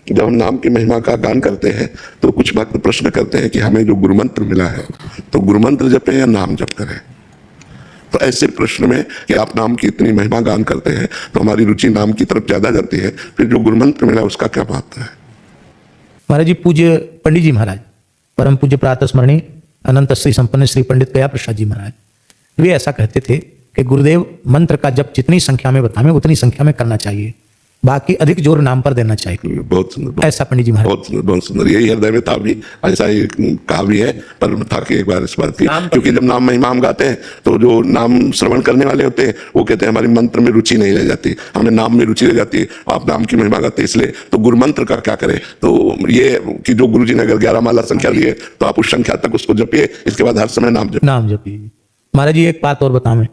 जब हम नाम की महिमा का गान करते हैं तो कुछ भक्त प्रश्न करते हैं कि हमें जो गुरु मंत्र मिला है तो गुरु मंत्र जपें या नाम जप करें। तो ऐसे प्रश्न में कि आप नाम की इतनी महिमा गान करते हैं तो हमारी रुचि नाम की तरफ ज्यादा जाती है, फिर जो गुरु मंत्र मिला उसका क्या महत्व है। महाराज जी, पूज्य पंडित जी महाराज, परम पूज्य प्रातः स्मरणीय अनंत श्री संपन्न श्री पंडित गया प्रसाद जी महाराज, वे ऐसा कहते थे कि गुरुदेव मंत्र का जप जितनी संख्या में बताएं उतनी संख्या में करना चाहिए, बाकी अधिक जोर नाम पर देना चाहिए। बहुत सुंदर, ऐसा पंडित जी महाराज, बहुत सुंदर, बहुत सुंदर। यही हृदय में था भी, ऐसा ही कहा भी है, पर था कि एक बार इस बात की, क्योंकि जब नाम महिमा हम गाते हैं तो जो नाम श्रवण करने वाले होते हैं वो कहते हैं हमारी मंत्र में रुचि नहीं रह जाती, हमें नाम में रुचि रह जाती है, आप नाम की महिमा गाते हैं इसलिए। तो गुरु मंत्र का क्या करें, तो ये कि जो गुरु जी ने अगर 11 माला संख्या दी है तो आप उस संख्या तक उसको जपिए, इसके बाद हर समय नाम जपिए। महाराज जी, एक बात और बतावें,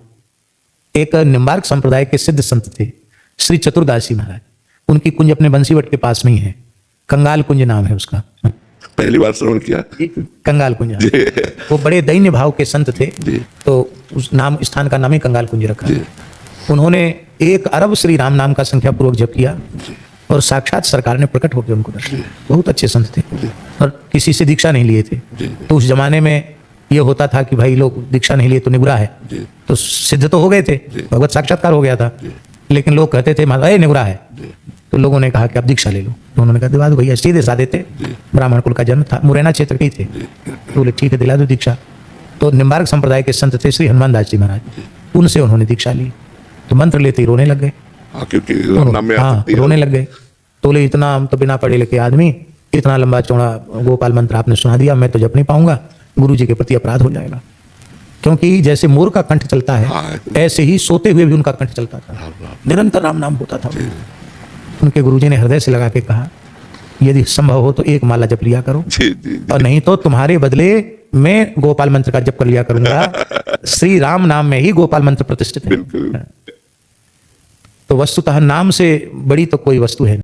एक निम्बार्क संप्रदाय के सिद्ध संत थे श्री चतुर्दास जी महाराज, उनकी कुंज अपने बंसीवट के पास में ही है, कंगाल कुंज नाम है उसका। पहली बार श्रवण किया, कंगाल कुंज। वो बड़े दैन्य भाव के संत थे, तो उस नाम स्थान का नाम ही कंगाल कुंज रखा। उन्होंने 1 अरब श्री राम नाम का संख्या पूर्वक जप किया और साक्षात सरकार ने प्रकट होकर उनको दर्शन। बहुत अच्छे संत थे और किसी से दीक्षा नहीं लिए थे। तो उस जमाने में ये होता था कि भाई लोग दीक्षा नहीं लिए तो निगुरा है, तो सिद्ध तो हो गए थे, भगवत साक्षात्कार हो गया था, लेकिन लोग कहते थे महाराज निगुरा है। तो लोगों ने कहा कि आप दीक्षा ले लो, तो उन्होंने कहा दिला दो भैया, सीधे साधे थे, ब्राह्मण कुल का जन्म था, मुरैना क्षेत्र के ही थे। तो बोले ठीक है दिला दो दीक्षा। तो निम्बार्क संप्रदाय के संत थे श्री हनुमान दास जी महाराज, उनसे उन्होंने दीक्षा ली। तो मंत्र लेते ही रोने लग गए, रोने लग गए। तो बोले इतना हम तो बिना पढ़े लिखे आदमी, इतना लंबा चौड़ा गोपाल मंत्र आपने सुना दिया, मैं तो जप नहीं पाऊंगा, गुरु जी के प्रति अपराध हो जाएगा। क्योंकि जैसे मोर का कंठ चलता है ऐसे ही सोते हुए भी उनका कंठ चलता था, निरंतर राम नाम होता था। उनके गुरुजी ने हृदय से लगा के कहा यदि संभव हो तो 1 माला जप लिया करो, और नहीं तो तुम्हारे बदले मैं गोपाल मंत्र का जप कर लिया करूंगा। श्री राम नाम में ही गोपाल मंत्र प्रतिष्ठित है। तो वस्तुतः नाम से बड़ी तो कोई वस्तु है नहीं।